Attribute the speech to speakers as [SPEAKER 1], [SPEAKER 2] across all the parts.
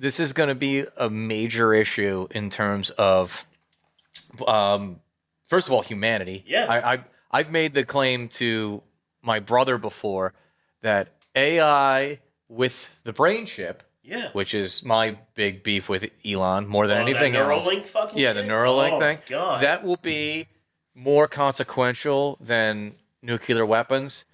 [SPEAKER 1] this is going to be a major issue in terms of, first of all, humanity.
[SPEAKER 2] Yeah.
[SPEAKER 1] I've made the claim to my brother before that AI with the brain chip, which is my big beef with Elon more than anything
[SPEAKER 2] that
[SPEAKER 1] else.
[SPEAKER 2] Neuralink fucking
[SPEAKER 1] Yeah,
[SPEAKER 2] shit?
[SPEAKER 1] the Neuralink thing.
[SPEAKER 2] God.
[SPEAKER 1] That will be more consequential than nuclear weapons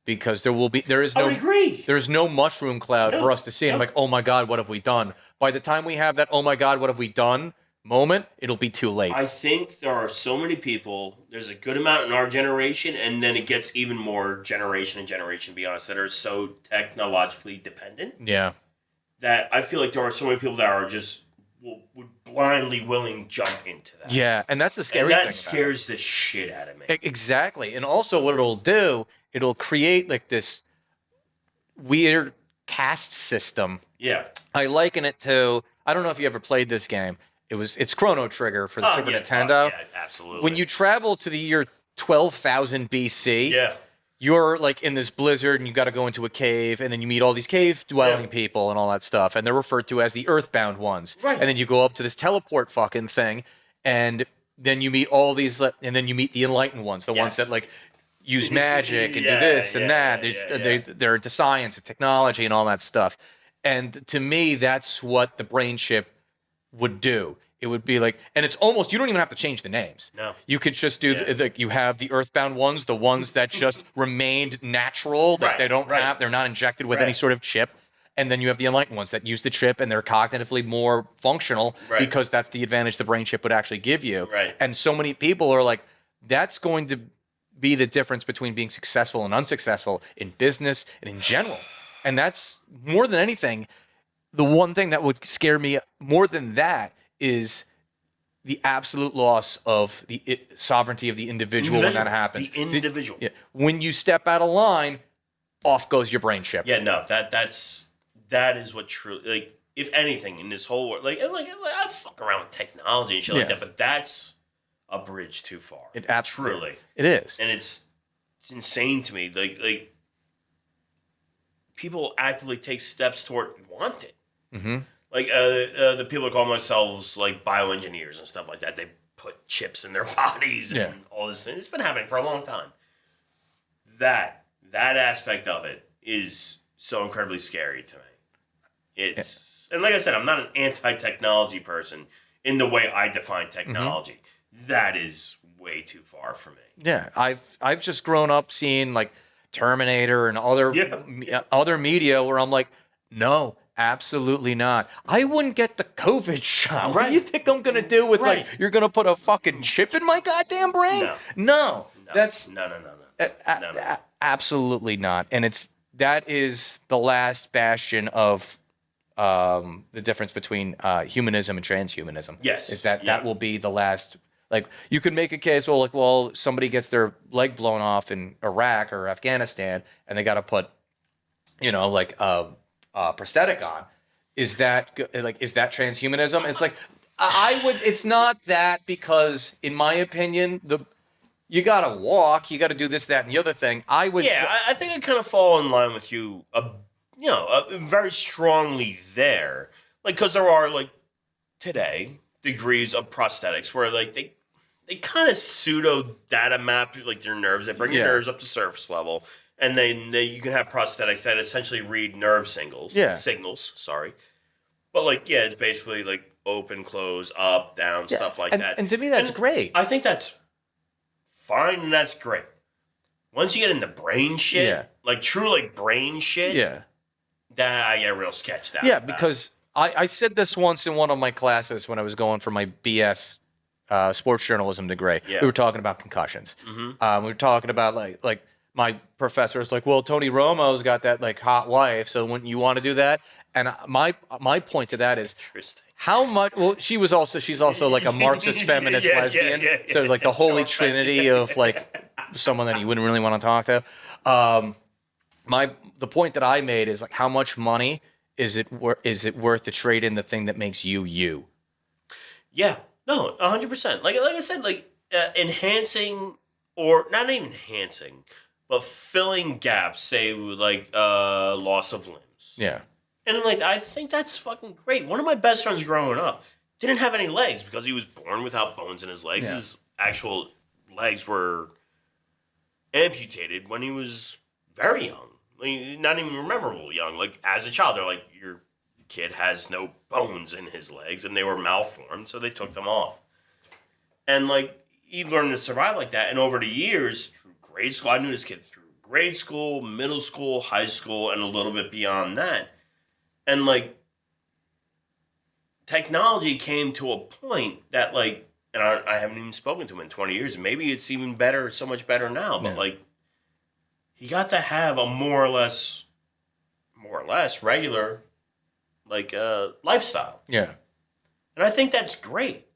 [SPEAKER 1] because there is
[SPEAKER 2] I would agree.
[SPEAKER 1] there's no mushroom cloud for us to see. And I'm like, oh my God, what have we done? By the time we have that, oh my God, what have we done moment, it'll be too late.
[SPEAKER 2] I think there are so many people, there's a good amount in our generation, and then it gets even more generation and generation, to be honest, that are so technologically dependent.
[SPEAKER 1] Yeah.
[SPEAKER 2] That I feel like there are so many people that are just would blindly willing jump into that.
[SPEAKER 1] Yeah, and that's the scary
[SPEAKER 2] thing.
[SPEAKER 1] thing.
[SPEAKER 2] That scares the shit out of me.
[SPEAKER 1] Exactly. And also what it'll do, it'll create like this weird caste system.
[SPEAKER 2] Yeah.
[SPEAKER 1] I liken it to, I don't know if you ever played this game. It's Chrono Trigger for the Super Nintendo.
[SPEAKER 2] Yeah, absolutely.
[SPEAKER 1] When you travel to the year 12,000 BC,
[SPEAKER 2] yeah.
[SPEAKER 1] you're like in this blizzard and you got to go into a cave and then you meet all these cave dwelling people and all that stuff. And they're referred to as the earthbound ones.
[SPEAKER 2] Right.
[SPEAKER 1] And then you go up to this teleport fucking thing and then you meet all these, and then you meet the enlightened ones, the ones that like use magic and do this and that. They're into science and technology and all that stuff. And to me, that's what the brain chip would do. It would be like, and it's almost, you don't even have to change the names.
[SPEAKER 2] No.
[SPEAKER 1] You could just do, you have the earthbound ones, the ones that just remained natural, that they don't have, they're not injected with any sort of chip. And then you have the enlightened ones that use the chip and they're cognitively more functional because that's the advantage the brain chip would actually give you.
[SPEAKER 2] Right.
[SPEAKER 1] And so many people are like, that's going to be the difference between being successful and unsuccessful in business and in general. And that's more than anything, the one thing that would scare me more than that is the absolute loss of the sovereignty of the individual when that happens.
[SPEAKER 2] The individual.
[SPEAKER 1] When you step out of line, off goes your brain chip.
[SPEAKER 2] Yeah, no, that is what truly, like, if anything in this whole world, like I fuck around with technology and shit like that, but that's a bridge too far.
[SPEAKER 1] It absolutely,
[SPEAKER 2] truly,
[SPEAKER 1] it is,
[SPEAKER 2] and it's insane to me. Like people actively take steps toward want it.
[SPEAKER 1] Mm-hmm.
[SPEAKER 2] Like the people that call themselves like bioengineers and stuff like that, they put chips in their bodies and all this thing. It's been happening for a long time. That aspect of it is so incredibly scary to me. It's and like I said, I'm not an anti-technology person in the way I define technology. Mm-hmm. That is way too far for me.
[SPEAKER 1] Yeah, I've just grown up seeing like Terminator and other media where I'm like, no, absolutely not. I wouldn't get the COVID shot. What do you think I'm gonna do with like you're gonna put a fucking chip in my goddamn brain? No. That's
[SPEAKER 2] no.
[SPEAKER 1] Absolutely not. And that is the last bastion of the difference between humanism and transhumanism.
[SPEAKER 2] Yes.
[SPEAKER 1] Is that will be the last. Like, you could make a case, well, somebody gets their leg blown off in Iraq or Afghanistan, and they got to put, prosthetic on. Is that transhumanism? It's like, it's not that, because in my opinion, you got to walk, you got to do this, that, and the other thing. I
[SPEAKER 2] think I kind of fall in line with you, very strongly there. Like, because there are, like, today, degrees of prosthetics where, like, they kind of pseudo data map like your nerves. They bring your nerves up to surface level, and then you can have prosthetics that essentially read nerve signals. Sorry, but it's basically like open, close, up, down, stuff like that.
[SPEAKER 1] And to me, that's great.
[SPEAKER 2] I think that's fine, and that's great. Once you get into brain shit, like true like brain shit, that I get real sketched out.
[SPEAKER 1] Yeah, because I said this once in one of my classes when I was going for my BS sports journalism degree. We were talking about concussions. Mm-hmm. We were talking about like my professor was like, well, Tony Romo's got that like hot wife, so wouldn't you want to do that? And my point to that is how much. Well, she's also like a Marxist feminist lesbian, so like the holy trinity of like someone that you wouldn't really want to talk to. The point that I made is like, how much money is it worth to trade in the thing that makes you you?
[SPEAKER 2] Yeah, no, 100%. Like I said, enhancing or not even enhancing, but filling gaps. Say like loss of limbs.
[SPEAKER 1] Yeah,
[SPEAKER 2] And like, I think that's fucking great. One of my best friends growing up didn't have any legs because he was born without bones in his legs.
[SPEAKER 1] Yeah.
[SPEAKER 2] His actual legs were amputated when he was very young. Like, not even memorable young. Like, as a child, they're like, your kid has no bones in his legs, and they were malformed, so they took them off. And, like, he learned to survive like that. And over the years, through grade school, I knew this kid through grade school, middle school, high school, and a little bit beyond that. And, like, technology came to a point that, like, and I haven't even spoken to him in 20 years. Maybe it's even better, so much better now. But, like, he got to have a more or less regular, like, lifestyle.
[SPEAKER 1] Yeah.
[SPEAKER 2] And I think that's great.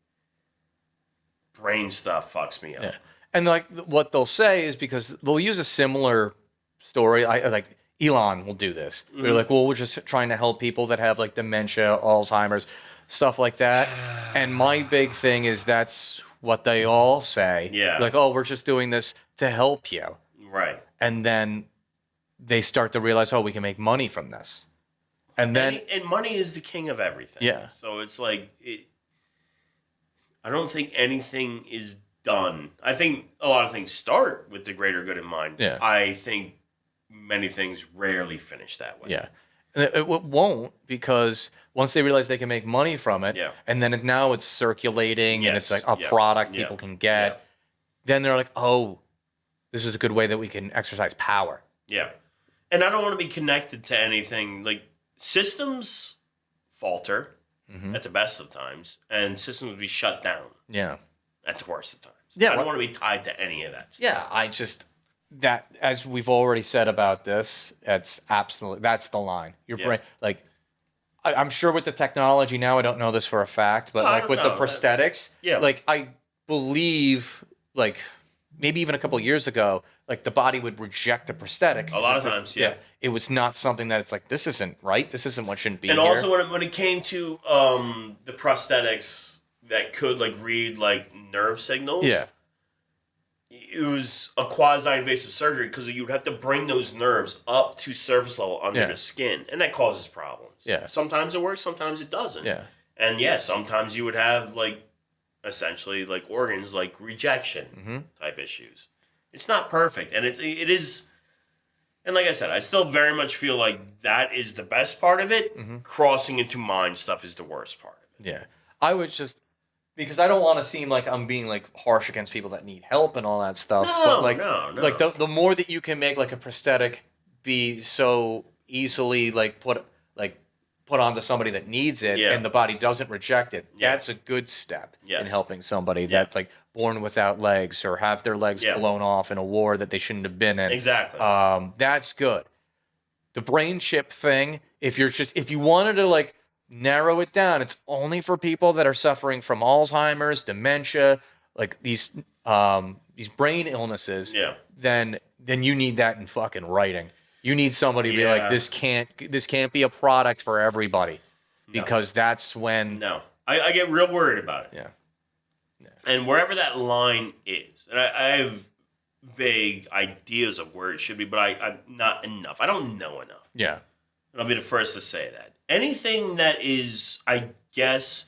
[SPEAKER 2] Brain stuff fucks me up.
[SPEAKER 1] Yeah. And like what they'll say is because they'll use a similar story. Like Elon will do this. They're like, well, we're just trying to help people that have like dementia, Alzheimer's, stuff like that. And my big thing is that's what they all say.
[SPEAKER 2] Yeah.
[SPEAKER 1] Like, oh, we're just doing this to help you.
[SPEAKER 2] Right.
[SPEAKER 1] And then they start to realize, oh, we can make money from this. And then
[SPEAKER 2] and money is the king of everything.
[SPEAKER 1] Yeah.
[SPEAKER 2] So it's like I don't think anything is done. I think a lot of things start with the greater good in mind.
[SPEAKER 1] Yeah.
[SPEAKER 2] I think many things rarely finish that way.
[SPEAKER 1] Yeah. And it won't, because once they realize they can make money from it, and then now it's circulating and it's like a product people can get, then they're like, oh, this is a good way that we can exercise power.
[SPEAKER 2] Yeah. And I don't want to be connected to anything. Like, systems falter at the best of times, and systems will be shut down at the worst of times.
[SPEAKER 1] Yeah,
[SPEAKER 2] I don't want to be tied to any of that stuff.
[SPEAKER 1] Yeah, I just... That, as we've already said about this, that's the line. Your brain, like, I'm sure with the technology now, I don't know this for a fact, but like with the prosthetics, like I believe, like maybe even a couple of years ago, like the body would reject the prosthetic.
[SPEAKER 2] A lot of times,
[SPEAKER 1] it was not something that it's like, this isn't right. This isn't what shouldn't be.
[SPEAKER 2] And
[SPEAKER 1] here.
[SPEAKER 2] also when it came to the prosthetics that could like read like nerve signals, it was a quasi-invasive surgery because you'd have to bring those nerves up to surface level under the skin, and that causes problems. Yeah. Sometimes it works, sometimes it doesn't. Yeah. And sometimes you would have like essentially like organs like rejection type issues. It's not perfect, and it is. And like I said, I still very much feel like that is the best part of it. Crossing into mind stuff is the worst part of it.
[SPEAKER 1] Yeah. I would just... Because I don't want to seem like I'm being like harsh against people that need help and all that stuff.
[SPEAKER 2] No,
[SPEAKER 1] but like,
[SPEAKER 2] no.
[SPEAKER 1] Like the more that you can make like a prosthetic be so easily like put onto somebody that needs it and the body doesn't reject it, that's a good step in helping somebody that's like born without legs or have their legs blown off in a war that they shouldn't have been in.
[SPEAKER 2] Exactly.
[SPEAKER 1] That's good. The brain chip thing, if you wanted to like narrow it down, it's only for people that are suffering from Alzheimer's, dementia, like these brain illnesses. Then you need that in fucking writing. You need somebody to be like, this can't be a product for everybody, because that's when
[SPEAKER 2] I get real worried about it.
[SPEAKER 1] Yeah.
[SPEAKER 2] And wherever that line is, and I have vague ideas of where it should be, but I'm not enough. I don't know enough.
[SPEAKER 1] Yeah.
[SPEAKER 2] And I'll be the first to say that. Anything that is, I guess,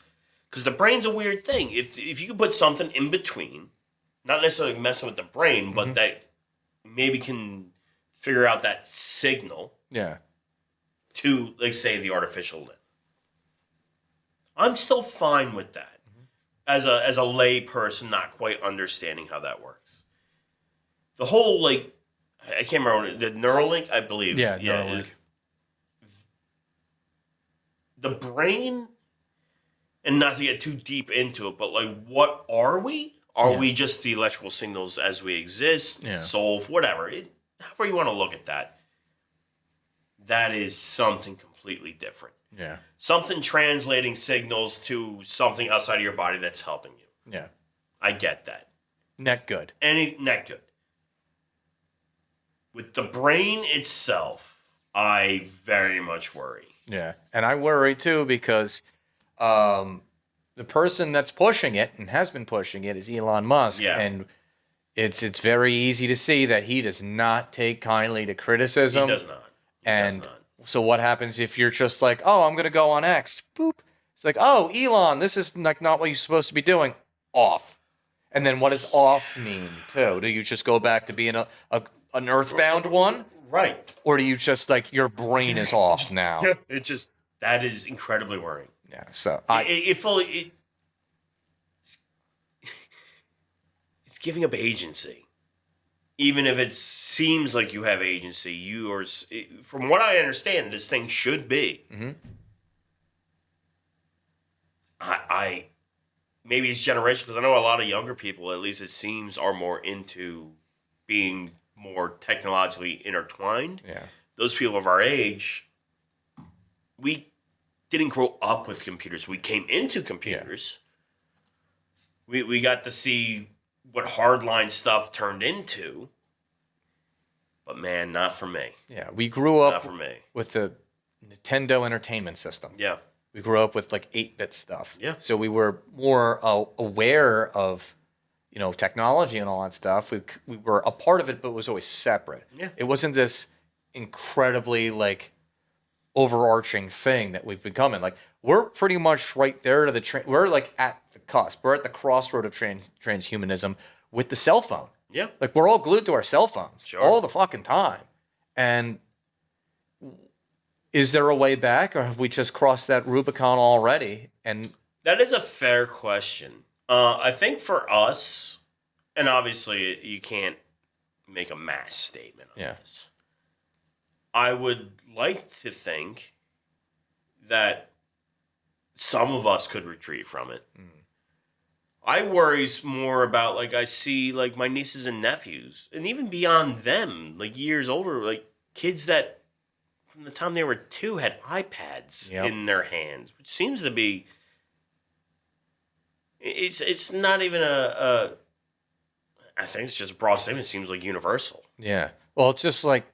[SPEAKER 2] because the brain's a weird thing. If you can put something in between, not necessarily messing with the brain, but that maybe can figure out that signal to, like, say, the artificial limb. I'm still fine with that as a lay person not quite understanding how that works. The whole, like, I can't remember, the Neuralink, I believe.
[SPEAKER 1] Yeah, Neuralink.
[SPEAKER 2] The brain, and not to get too deep into it, but like, what are we? Are we just the electrical signals as we exist, soul, whatever? However you want to look at that, that is something completely different.
[SPEAKER 1] Yeah. Something
[SPEAKER 2] translating signals to something outside of your body that's helping you.
[SPEAKER 1] Yeah.
[SPEAKER 2] I get that.
[SPEAKER 1] Net good.
[SPEAKER 2] Net good. With the brain itself, I very much worry.
[SPEAKER 1] Yeah, and I worry too, because the person that's pushing it and has been pushing it is Elon Musk, and it's very easy to see that he does not take kindly to criticism.
[SPEAKER 2] He does not.
[SPEAKER 1] So what happens if you're just like, oh, I'm gonna go on X, boop. It's like, oh, Elon, this is like not what you're supposed to be doing. Off. And then what does off mean too? Do you just go back to being an earthbound one?
[SPEAKER 2] Right.
[SPEAKER 1] Or do you just like your brain is off now?
[SPEAKER 2] It just that is incredibly worrying.
[SPEAKER 1] Yeah. So
[SPEAKER 2] it's giving up agency. Even if it seems like you have agency, you are. From what I understand, this thing should be.
[SPEAKER 1] Mm-hmm.
[SPEAKER 2] I maybe it's generation because I know a lot of younger people, at least it seems, are more into being more technologically intertwined.
[SPEAKER 1] Yeah.
[SPEAKER 2] Those people of our age, we didn't grow up with computers. We came into computers. Yeah. We got to see what hardline stuff turned into. But man, not for me.
[SPEAKER 1] Yeah, we grew up
[SPEAKER 2] not for me.
[SPEAKER 1] With the Nintendo Entertainment System.
[SPEAKER 2] Yeah.
[SPEAKER 1] We grew up with like 8-bit stuff.
[SPEAKER 2] Yeah.
[SPEAKER 1] So we were more aware of, technology and all that stuff. We were a part of it, but it was always separate.
[SPEAKER 2] Yeah.
[SPEAKER 1] It wasn't this incredibly like overarching thing that we've become in. Like we're pretty much right there to we're like at the cusp. We're at the crossroad of transhumanism with the cell phone.
[SPEAKER 2] Yeah.
[SPEAKER 1] Like we're all glued to our cell phones all the fucking time. And is there a way back, or have we just crossed that Rubicon already? And
[SPEAKER 2] that is a fair question. I think for us, and obviously you can't make a mass statement on this. I would like to think that some of us could retreat from it. Mm. I worries more about, like, I see, like, my nieces and nephews, and even beyond them, like, years older, like, kids that from the time they were 2 had iPads in their hands, which seems to be, it's not even I think it's just a broad statement. It seems like universal.
[SPEAKER 1] Yeah. Well, it's just like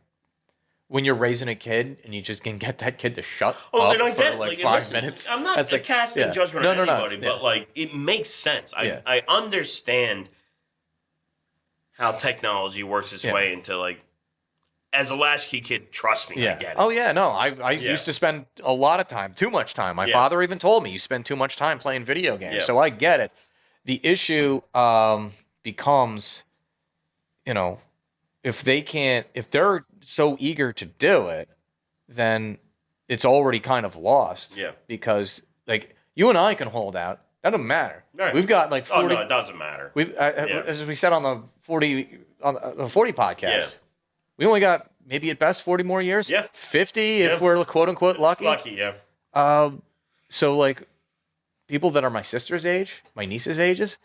[SPEAKER 1] when you're raising a kid and you just can get that kid to shut up
[SPEAKER 2] and I
[SPEAKER 1] for like 5 minutes.
[SPEAKER 2] I'm not casting judgment on anybody, but like it makes sense. I understand how technology works its way into like, as a latchkey kid, trust me, I get it.
[SPEAKER 1] Oh yeah, no, I used to spend a lot of time, too much time. My father even told me you spend too much time playing video games. Yeah. So I get it. The issue becomes, if they're so eager to do it, then it's already kind of lost.
[SPEAKER 2] Yeah.
[SPEAKER 1] Because like you and I can hold out. That doesn't matter. Right. We've got like 40.
[SPEAKER 2] Oh no, it doesn't matter.
[SPEAKER 1] As we said on the 40 podcast, we only got maybe at best 40 more years.
[SPEAKER 2] Yeah.
[SPEAKER 1] 50 if we're quote unquote lucky.
[SPEAKER 2] Lucky, yeah.
[SPEAKER 1] So like people that are my sister's age, my niece's ages,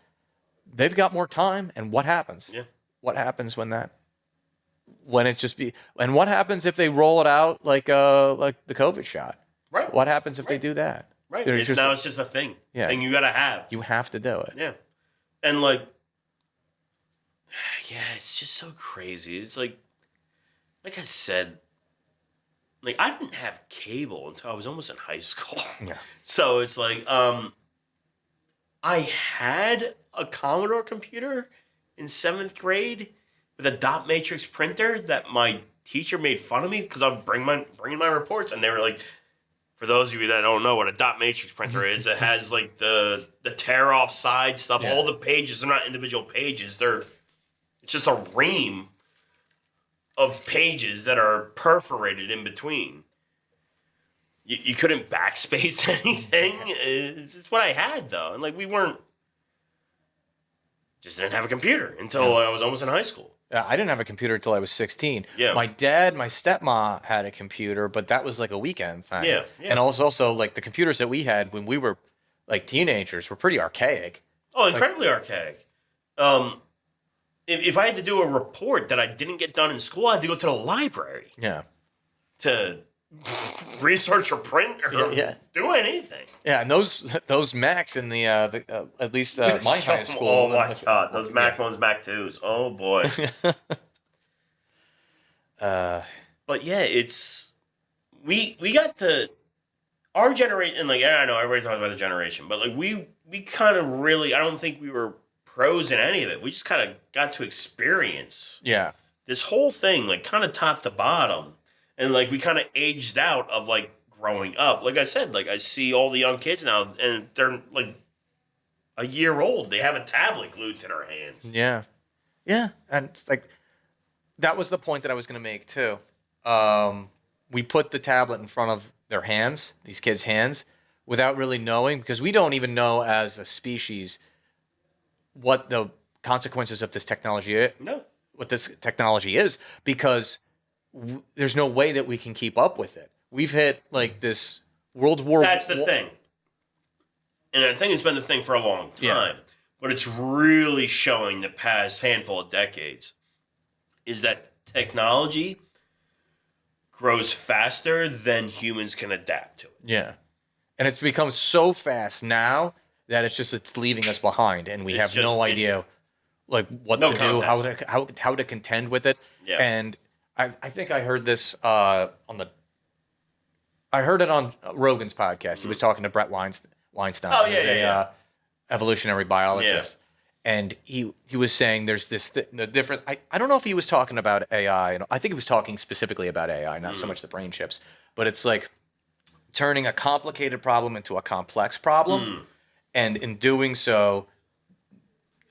[SPEAKER 1] they've got more time. And what happens?
[SPEAKER 2] Yeah.
[SPEAKER 1] What happens when what happens if they roll it out like the COVID shot?
[SPEAKER 2] Right.
[SPEAKER 1] What happens if they do that?
[SPEAKER 2] Right. It's just a thing.
[SPEAKER 1] Yeah.
[SPEAKER 2] Thing you gotta have.
[SPEAKER 1] You have to do it.
[SPEAKER 2] Yeah. And like, it's just so crazy. It's like I said, like I didn't have cable until I was almost in high school.
[SPEAKER 1] Yeah.
[SPEAKER 2] So it's like, I had a Commodore computer in 7th grade with a dot matrix printer that my teacher made fun of me because I would bring my reports, and they were like, for those of you that don't know what a dot matrix printer is, it has like the tear off side stuff. Yeah. All the pages, they're not individual pages. It's just a ream of pages that are perforated in between. You couldn't backspace anything. It's what I had though, and like we just didn't have a computer until I was almost in high school.
[SPEAKER 1] Yeah, I didn't have a computer until I was 16.
[SPEAKER 2] Yeah.
[SPEAKER 1] My stepmom had a computer, but that was like a weekend thing.
[SPEAKER 2] Yeah.
[SPEAKER 1] And also like the computers that we had when we were like teenagers were pretty archaic.
[SPEAKER 2] Oh, incredibly archaic. If I had to do a report that I didn't get done in school, I had to go to the library.
[SPEAKER 1] Yeah.
[SPEAKER 2] To research or print or do anything.
[SPEAKER 1] Yeah, and those Macs in the at least my high school.
[SPEAKER 2] Oh my god, those Mac ones, Mac 2s. Oh boy. But yeah, it's we got to our generation, and like I know everybody talks about the generation, but like we kind of really, I don't think we were pros in any of it. We just kind of got to experience
[SPEAKER 1] this
[SPEAKER 2] whole thing, like kind of top to bottom. And like we kind of aged out of like growing up. Like I said, like I see all the young kids now, and they're like a year old. They have a tablet glued to their hands.
[SPEAKER 1] Yeah. Yeah. And it's like, that was the point that I was going to make too. We put the tablet in front of their hands, these kids' hands, without really knowing, because we don't even know as a species what the consequences of this technology is, because there's no way that we can keep up with it. We've hit like this World War.
[SPEAKER 2] That's the thing. And I think it's been the thing for a long time, but it's really showing the past handful of decades is that technology grows faster than humans can adapt to it.
[SPEAKER 1] Yeah. And it's become so fast now that it's leaving us behind, and we have no idea like what to do, how to contend with it.
[SPEAKER 2] Yeah.
[SPEAKER 1] And I think I heard this I heard it on Rogan's podcast. He was talking to Brett Weinstein. He's evolutionary biologist. Yeah. And he was saying there's the difference. I don't know if he was talking about AI. And I think he was talking specifically about AI, not so much the brain chips. But it's like turning a complicated problem into a complex problem. And in doing so,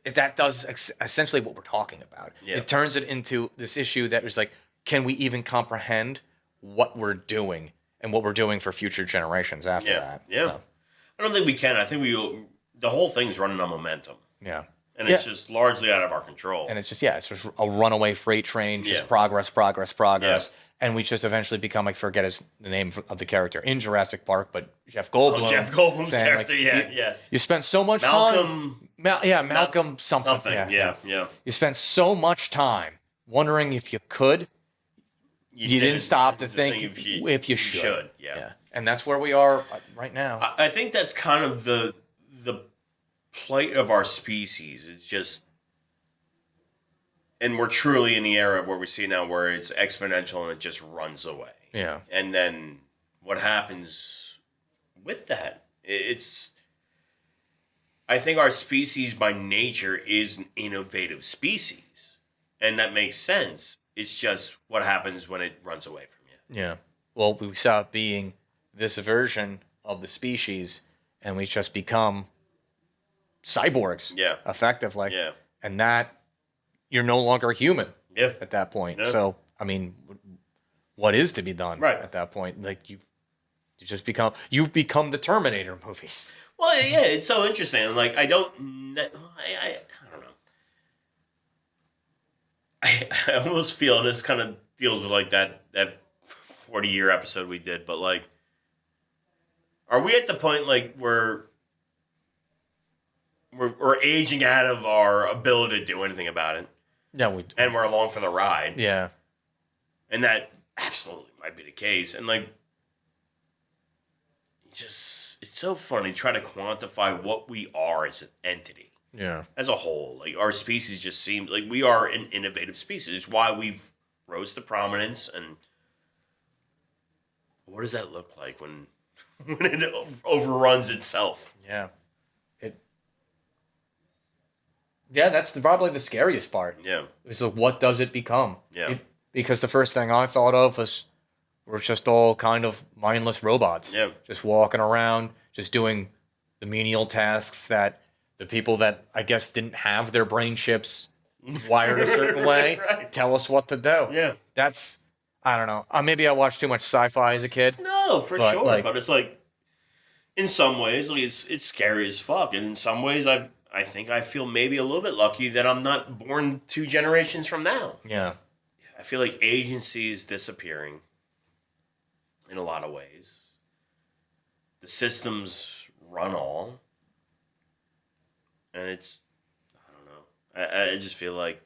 [SPEAKER 1] that does essentially what we're talking about. Yeah. It turns it into this issue that is like, can we even comprehend what we're doing and what we're doing for future generations after that?
[SPEAKER 2] Yeah. So. I don't think we can. I think the whole thing's running on momentum.
[SPEAKER 1] Yeah.
[SPEAKER 2] And it's just largely out of our control.
[SPEAKER 1] And it's just a runaway freight train, just progress. Yeah. And we just eventually become, I forget the name of the character in Jurassic Park, but Jeff Goldblum.
[SPEAKER 2] Oh, Jeff Goldblum's character, like,
[SPEAKER 1] You spent so much time. Malcolm something. Yeah. You spent so much time wondering if you could. You didn't stop to think if you should. Yeah. And that's where we are right now.
[SPEAKER 2] I think that's kind of the plight of our species. It's just, and we're truly in the era where we see now where it's exponential and it just runs away.
[SPEAKER 1] Yeah.
[SPEAKER 2] And then what happens with that? I think our species by nature is an innovative species. And that makes sense. It's just what happens when it runs away from you.
[SPEAKER 1] Yeah. Well, we stop being this version of the species and we just become cyborgs. Yeah. Effectively. Yeah. And that you're no longer human at that point. Yeah. So, I mean, what is to be done at that point? Like you've become the Terminator movies.
[SPEAKER 2] Well, yeah, it's so interesting. Like, I don't know. I almost feel this kind of deals with like that 40-year episode we did, but like, are we at the point like where we're aging out of our ability to do anything about it?
[SPEAKER 1] Yeah,
[SPEAKER 2] and we're along for the ride.
[SPEAKER 1] Yeah,
[SPEAKER 2] and that absolutely might be the case. And like, it's so funny to try to quantify what we are as an entity.
[SPEAKER 1] Yeah,
[SPEAKER 2] as a whole, like our species just seems like we are an innovative species. It's why we've rose to prominence. And what does that look like when it overruns itself?
[SPEAKER 1] Yeah. Yeah, that's probably the scariest part.
[SPEAKER 2] Yeah.
[SPEAKER 1] Is like, what does it become?
[SPEAKER 2] Yeah.
[SPEAKER 1] Because the first thing I thought of was we're just all kind of mindless robots.
[SPEAKER 2] Yeah.
[SPEAKER 1] Just walking around, just doing the menial tasks that the people that I guess didn't have their brain chips wired a certain way tell us what to do.
[SPEAKER 2] Yeah.
[SPEAKER 1] That's, I don't know. Maybe I watched too much sci-fi as a kid.
[SPEAKER 2] No, for sure. But it's like, in some ways, like it's scary as fuck. And in some ways, I think I feel maybe a little bit lucky that I'm not born 2 generations from now.
[SPEAKER 1] Yeah.
[SPEAKER 2] I feel like agency is disappearing in a lot of ways. The systems run all. And it's, I don't know. I just feel like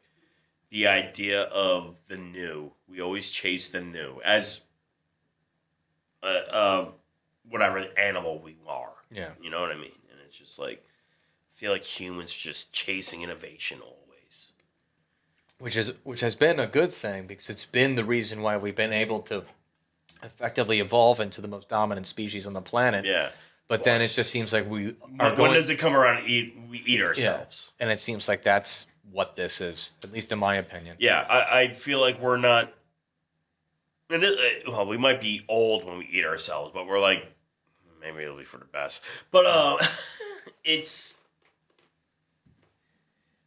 [SPEAKER 2] the idea of the new, we always chase the new as whatever animal we are.
[SPEAKER 1] Yeah.
[SPEAKER 2] You know what I mean? And it's just like, I feel like humans just chasing innovation always.
[SPEAKER 1] Which has been a good thing because it's been the reason why we've been able to effectively evolve into the most dominant species on the planet.
[SPEAKER 2] Yeah.
[SPEAKER 1] But then it just seems like we
[SPEAKER 2] are when does it come around we eat ourselves?
[SPEAKER 1] Yeah. And it seems like that's what this is, at least in my opinion.
[SPEAKER 2] Yeah, I feel like we're not And well, we might be old when we eat ourselves, but we're like, maybe it'll be for the best. But it's.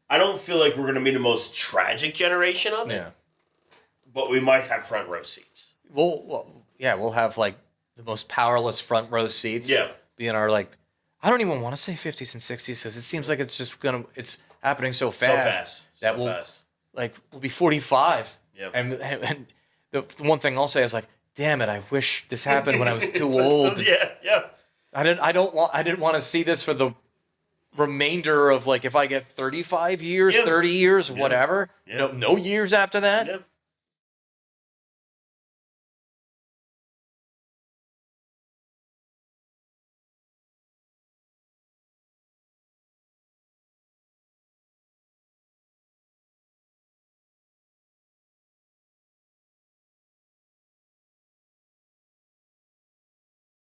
[SPEAKER 2] I don't feel like we're going to be the most tragic generation of it.
[SPEAKER 1] Yeah.
[SPEAKER 2] But we might have front row seats.
[SPEAKER 1] We'll have like the most powerless front row seats.
[SPEAKER 2] Yeah.
[SPEAKER 1] Being our like, I don't even want to say 50s and 60s because it seems like it's happening so fast. That we'll be 45.
[SPEAKER 2] Yeah.
[SPEAKER 1] And the one thing I'll say is like, damn it, I wish this happened when I was too old.
[SPEAKER 2] Yeah.
[SPEAKER 1] I didn't want to see this for the remainder of like if I get 35 years, 30 years, whatever.
[SPEAKER 2] Yeah.
[SPEAKER 1] No years after that.
[SPEAKER 2] Yep.